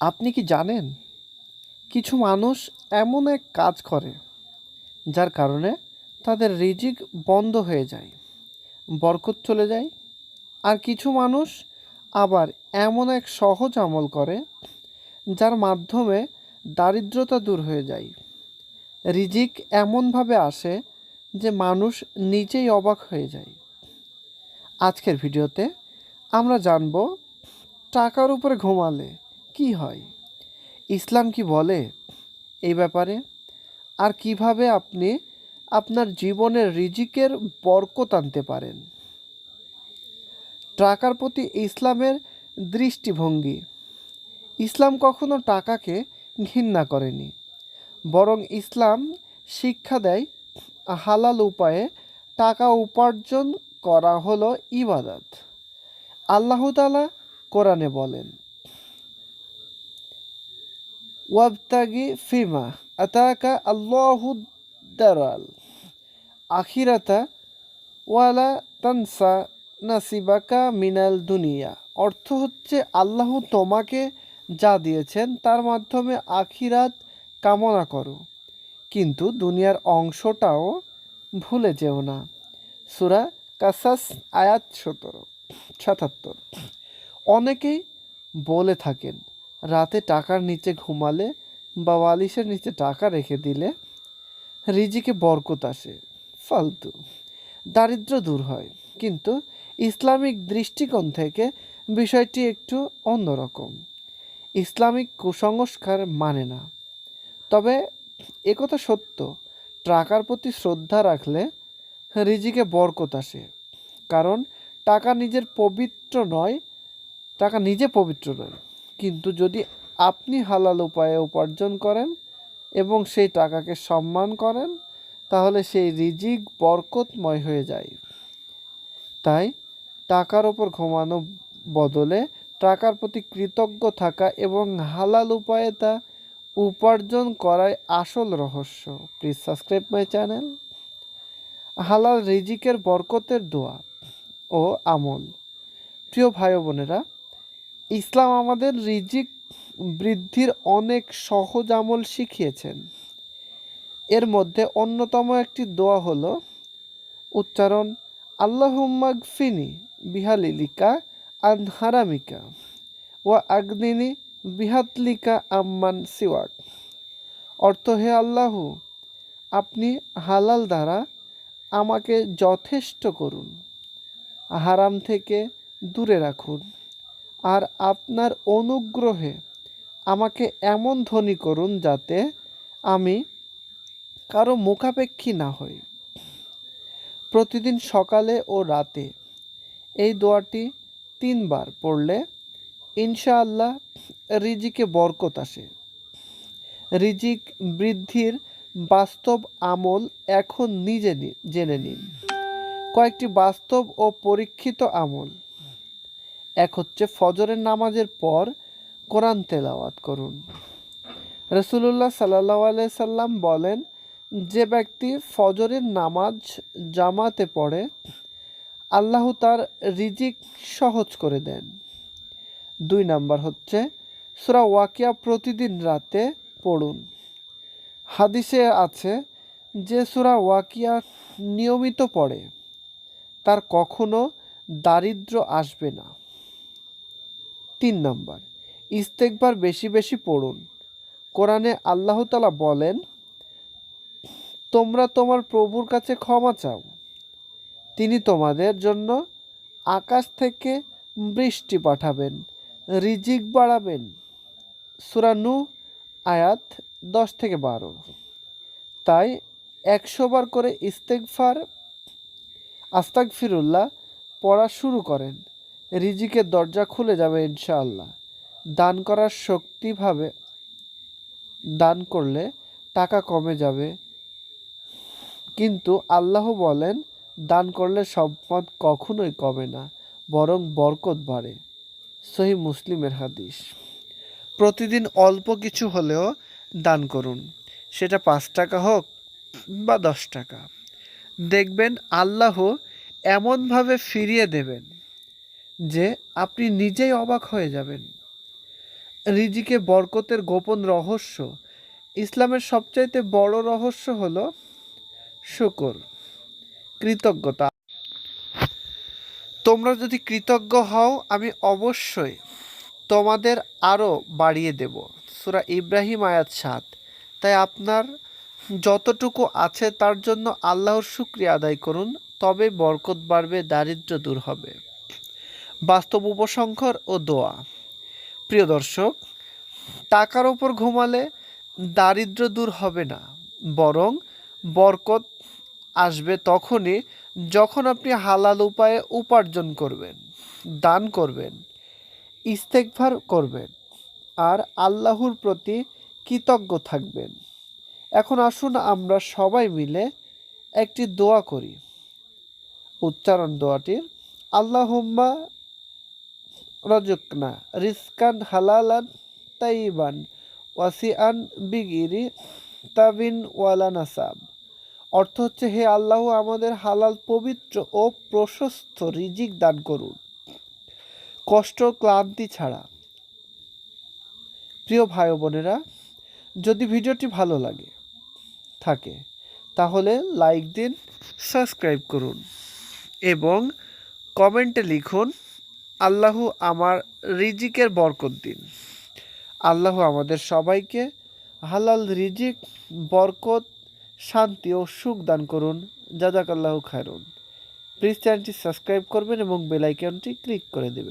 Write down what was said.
আপনি কি জানেন, কিছু মানুষ এমন এক কাজ করে যার কারণে তাদের রিজিক বন্ধ হয়ে যায়, বরকত চলে যায়। আর কিছু মানুষ আবার এমন এক সহজ আমল করে যার মাধ্যমে দারিদ্রতা দূর হয়ে যায়। রিজিক এমনভাবে আসে যে মানুষ নিজেই অবাক হয়ে যায়। আজকের ভিডিওতে আমরা জানব টাকার উপরে ঘুমালে কি হয়, ইসলাম কি বলে এই ব্যাপারে, আর কিভাবে আপনি আপনার জীবনের রিজিকের বরকত আনতে পারেন। টাকার প্রতি ইসলামের দৃষ্টিভঙ্গি। ইসলাম কখনো টাকাকে ঘৃণা করেনি, বরং ইসলাম শিক্ষা দেয় হালাল উপায়ে টাকা উপার্জন করা হলো ইবাদত। আল্লাহ তাআলা কোরআনে বলেন, ওয়াবতাগি ফিমা আতাকা আল্লাহু দারাল আখিরাতা ওয়ালা তানসা নাসিবাকা মিনাল দুনিয়া। অর্থ হচ্ছে, আল্লাহ তোমাকে যা দিয়েছেন তার মাধ্যমে আখিরাত কামনা করো, কিন্তু দুনিয়ার অংশটাও ভুলে যেও না। সূরা কাসাস আয়াত 77। অনেকেই বলে থাকেন, রাতে টাকার নিচে ঘুমালে বা বালিশের নিচে টাকা রেখে দিলে রিজিকে বরকত আসে, ফালতু। দারিদ্র্য দূর হয়। কিন্তু ইসলামিক দৃষ্টিকোণ থেকে বিষয়টি একটু অন্যরকম। ইসলামিক কুসংস্কার মানে না। তবে একথা সত্য, টাকার প্রতি শ্রদ্ধা রাখলে রিজিকে বরকত আসে। কারণ টাকা নিজের পবিত্র নয়, টাকা নিজে পবিত্র নয়, কিন্তু যদি আপনি হালাল উপায়ে উপার্জন করেন এবং সেই টাকাকে সম্মান করেন, তাহলে সেই রিজিক বরকতময় হয়ে যায়। তাই টাকার ওপর ঘুমানো বদলে টাকার প্রতি কৃতজ্ঞ থাকা এবং হালাল উপায়ে তা উপার্জন করাই আসল রহস্য। Please subscribe my channel. হালাল রিজিকের বরকতের দোয়া ও আমল। প্রিয় ভাই বোনেরা, ইসলাম আমাদের রিজিক বৃদ্ধির অনেক সহজ আমল শিখিয়েছেন। এর মধ্যে অন্যতম একটি দোয়া হলো উচ্চারণ, আল্লাহুম্মা গফিনি বিহালিলিকা আন হারামিকা ওয়া আগনিনি বিহাতলিকা আম্মান সিওয়াক। অর্থ, হে আল্লাহ, আপনি হালাল দ্বারা আমাকে যথেষ্ট করুন, হারাম থেকে দূরে রাখুন, আর আপনার অনুগ্রহে আমাকে এমন ধনী করুন যাতে আমি কারো মুখাপেক্ষী না হই। প্রতিদিন সকালে ও রাতে এই দোয়াটি 3 বার পড়লে ইনশাআল্লাহ রিজিকে বরকত আসে। রিজিক বৃদ্ধির বাস্তব আমল এখন নিজে জেনে নিন। কয়েকটি বাস্তব ও পরীক্ষিত আমল। এক হচ্ছে, ফজরের নামাজের পর কোরআন তেলাওয়াত করুন। রাসূলুল্লাহ সাল্লাল্লাহু আলাইহি সাল্লাম বলেন, যে ব্যক্তি ফজরের নামাজ জামাতে পড়ে, আল্লাহ তার রিজিক সহজ করে দেন। 2 নাম্বার হচ্ছে, সূরা ওয়াকিয়া প্রতিদিন রাতে পড়ুন। হাদিসে আছে, যে সূরা ওয়াকিয়া নিয়মিত পড়ে তার কখনো দারিদ্র্য আসবে না। 3 নাম্বার, ইস্তেগফার বেশি বেশি পড়ুন। কোরআনে আল্লাহ তাআলা বলেন, তোমরা তোমার প্রভুর কাছে ক্ষমা চাও, তিনি তোমাদের জন্য আকাশ থেকে বৃষ্টি পাঠাবেন, রিজিক বাড়াবেন। সূরা নূহ আয়াত 10-12। তাই 100 বার করে ইস্তেগফার, আস্তাগফিরুল্লাহ পড়া শুরু করেন, রিজিকের দরজা খুলে যাবে ইনশাআল্লাহ। দান করার শক্তিভাবে দান করলে টাকা কমে যাবে, কিন্তু আল্লাহ বলেন, দান করলে সম্পদ কখনোই কমে না, বরং বরকত বাড়ে। সহিহ মুসলিমের হাদিস। প্রতিদিন অল্প কিছু হলেও দান করুন, সেটা 5 টাকা হোক বা 10 টাকা। দেখবেন আল্লাহ এমনভাবে ফিরিয়ে দেবেন যে আপনি নিজেই অবাক হয়ে যাবেন। রিজিকে বরকতের গোপন রহস্য। ইসলামের সবচাইতে বড় রহস্য হলো শুকর, কৃতজ্ঞতা। তোমরা যদি কৃতজ্ঞ হও আমি অবশ্যই তোমাদের আরও বাড়িয়ে দেব। সূরা ইব্রাহিম আয়াত ৭। তাই আপনার যতটুকু আছে তার জন্য আল্লাহর শুকরিয়া আদায় করুন, তবে বরকত বাড়বে, দারিদ্র্য দূর হবে। বাস্তব উপসংহার ও দোয়া। প্রিয় দর্শক, টাকার ওপর ঘুমালে দারিদ্র্য দূর হবে না, বরং বরকত আসবে তখনই যখন আপনি হালাল উপায়ে উপার্জন করবেন, দান করবেন, ইস্তেগফার করবেন আর আল্লাহর প্রতি কৃতজ্ঞ থাকবেন। এখন আসুন আমরা সবাই মিলে একটি দোয়া করি। উচ্চারণ দোয়াটির: আল্লাহুম্মা রজুকনা রিজকান হালালান তাইয়িবান ওয়াসিআন বিগিরি তাবিন ওয়ালা নাসাব। অর্থ হচ্ছে, হে আল্লাহ, আমাদের হালাল, পবিত্র ও প্রশস্ত রিজিক দান করুন, কষ্ট ক্লান্তি ছাড়া। প্রিয় ভাই ও বোনেরা, যদি ভিডিওটি ভালো লাগে থাকে তাহলে লাইক দিন, সাবস্ক্রাইব করুন এবং কমেন্টে লিখুন, আল্লাহ আমার রিজিকের বরকত দিন। আল্লাহ আমাদের সবাইকে হালাল রিজিক, বরকত, শান্তি ও সুখ দান করুন। জাযাকাল্লাহু খায়রুন। প্লিজ চ্যানেলটি সাবস্ক্রাইব করবেন এবং বেল আইকনটি ক্লিক করে দেবেন।